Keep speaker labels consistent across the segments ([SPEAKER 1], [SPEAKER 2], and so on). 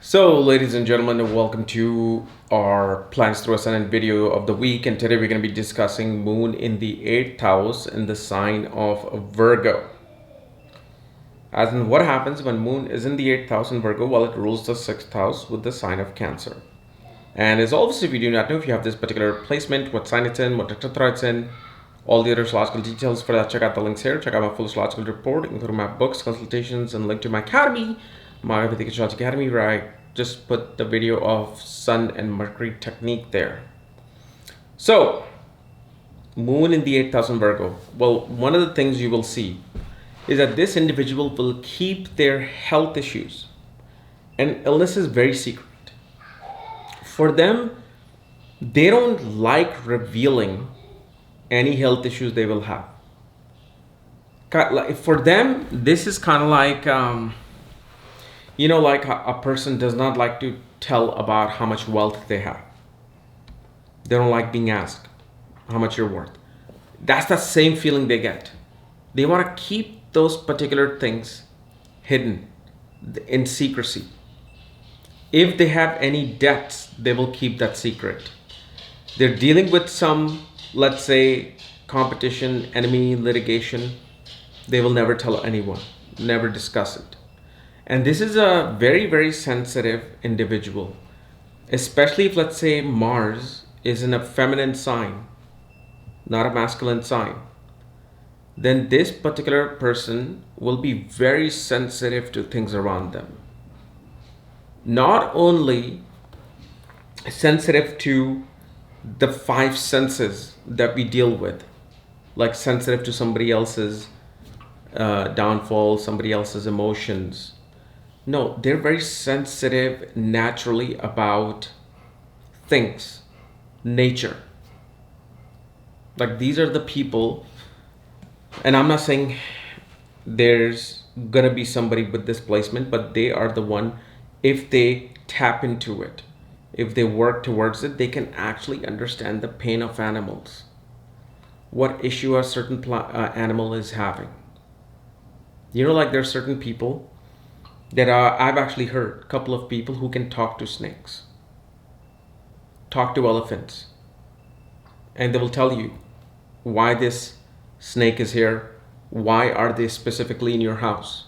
[SPEAKER 1] So, ladies and gentlemen, welcome to our Plans Through Ascendant video of the week. And today we're going to be discussing Moon in the 8th house in the sign of Virgo. As in, what happens when Moon is in the 8th house in Virgo? Well, it rules the 6th house with the sign of Cancer. And as always, if you do not know if you have this particular placement, what sign it's in, what nakshatra it's in, all the other astrological details for that, check out the links here. Check out my full astrological report, including my books, consultations, and link to my academy, my Vedic Astrology Academy, where I just put the video of Sun and Mercury technique there. So, Moon in the 8th house in Virgo. Well, one of the things you will see is that this individual will keep their health issues and illnesses very secret. For them, they don't like revealing any health issues they will have. For them, this is kind of like, like a person does not like to tell about how much wealth they have. They don't like being asked how much you're worth. That's the same feeling they get. They want to keep those particular things hidden in secrecy. If they have any debts, they will keep that secret. They're dealing with some, let's say, competition, enemy, litigation. They will never tell anyone, never discuss it. And this is a very, very sensitive individual, especially if, let's say, Mars is in a feminine sign, not a masculine sign. Then this particular person will be very sensitive to things around them. Not only sensitive to the 5 senses that we deal with, like sensitive to somebody else's downfall, somebody else's emotions. No, they're very sensitive naturally about things, nature. Like these are the people, and I'm not saying there's gonna be somebody with this placement, but they are the one, if they tap into it, if they work towards it, they can actually understand the pain of animals. What issue a certain animal is having. Like there are certain people that I've actually heard a couple of people who can talk to snakes, talk to elephants, and they will tell you why this snake is here, why are they specifically in your house.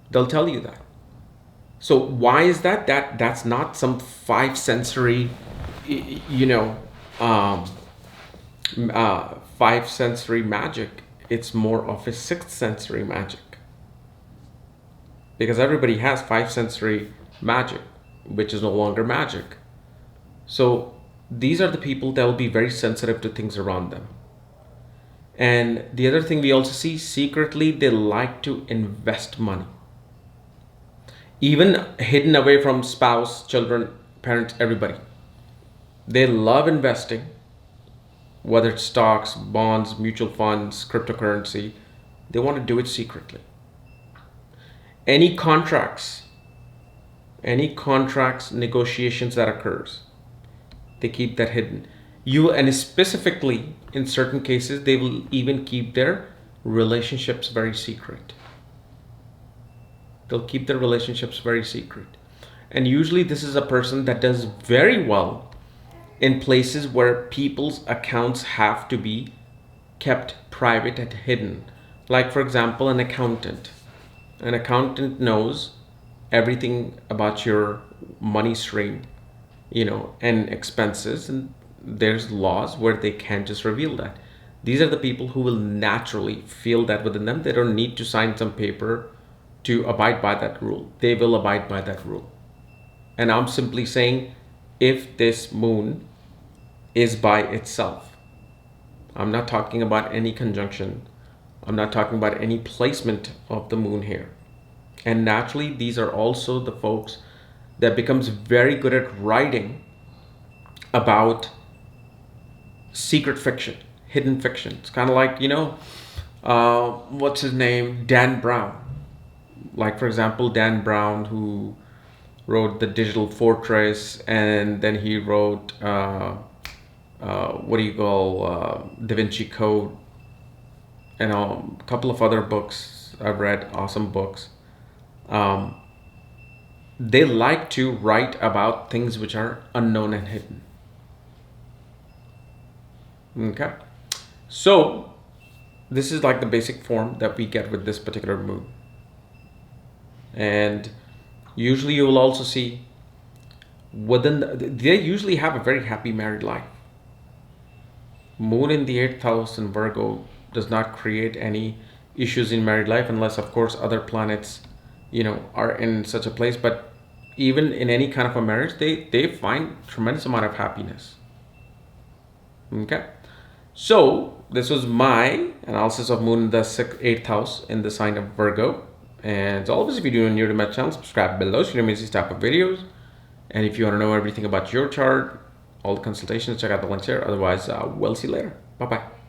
[SPEAKER 1] They'll tell you that. So why is that? That's not some 5 sensory, 5 sensory magic. It's more of a 6th sensory magic. Because everybody has 5 sensory magic, which is no longer magic. So these are the people that will be very sensitive to things around them. And the other thing we also see, secretly, they like to invest money. Even hidden away from spouse, children, parents, everybody. They love investing, whether it's stocks, bonds, mutual funds, cryptocurrency. They want to do it secretly. Any contracts, negotiations that occurs, they keep that hidden. And specifically, in certain cases, they will even keep their relationships very secret. They'll keep their relationships very secret. And usually this is a person that does very well in places where people's accounts have to be kept private and hidden. Like, for example, an accountant. An accountant knows everything about your money stream, and expenses, and there's laws where they can't just reveal that. These are the people who will naturally feel that within them. They don't need to sign some paper to abide by that rule. They will abide by that rule. And I'm simply saying, if this moon is by itself, I'm not talking about any conjunction. I'm not talking about any placement of the moon here. And naturally, these are also the folks that becomes very good at writing about secret fiction, hidden fiction. It's kind of like, what's his name? Dan Brown. Like, for example, Dan Brown, who wrote The Digital Fortress, and then he wrote, Da Vinci Code, and a couple of other books I've read, awesome books. they like to write about things which are unknown and hidden. Okay, so this is like the basic form that we get with this particular moon. And usually you will also see they usually have a very happy married life. Moon in the 8th house in Virgo does not create any issues in married life, unless of course other planets, are in such a place. But even in any kind of a marriage, they find tremendous amount of happiness. Okay, so this was my analysis of Moon in the 8th house in the sign of Virgo. And as always, if you're new to my channel, subscribe below so you don't miss these type of videos. And if you want to know everything about your chart, all the consultations, check out the links here. Otherwise, we'll see you later. Bye bye.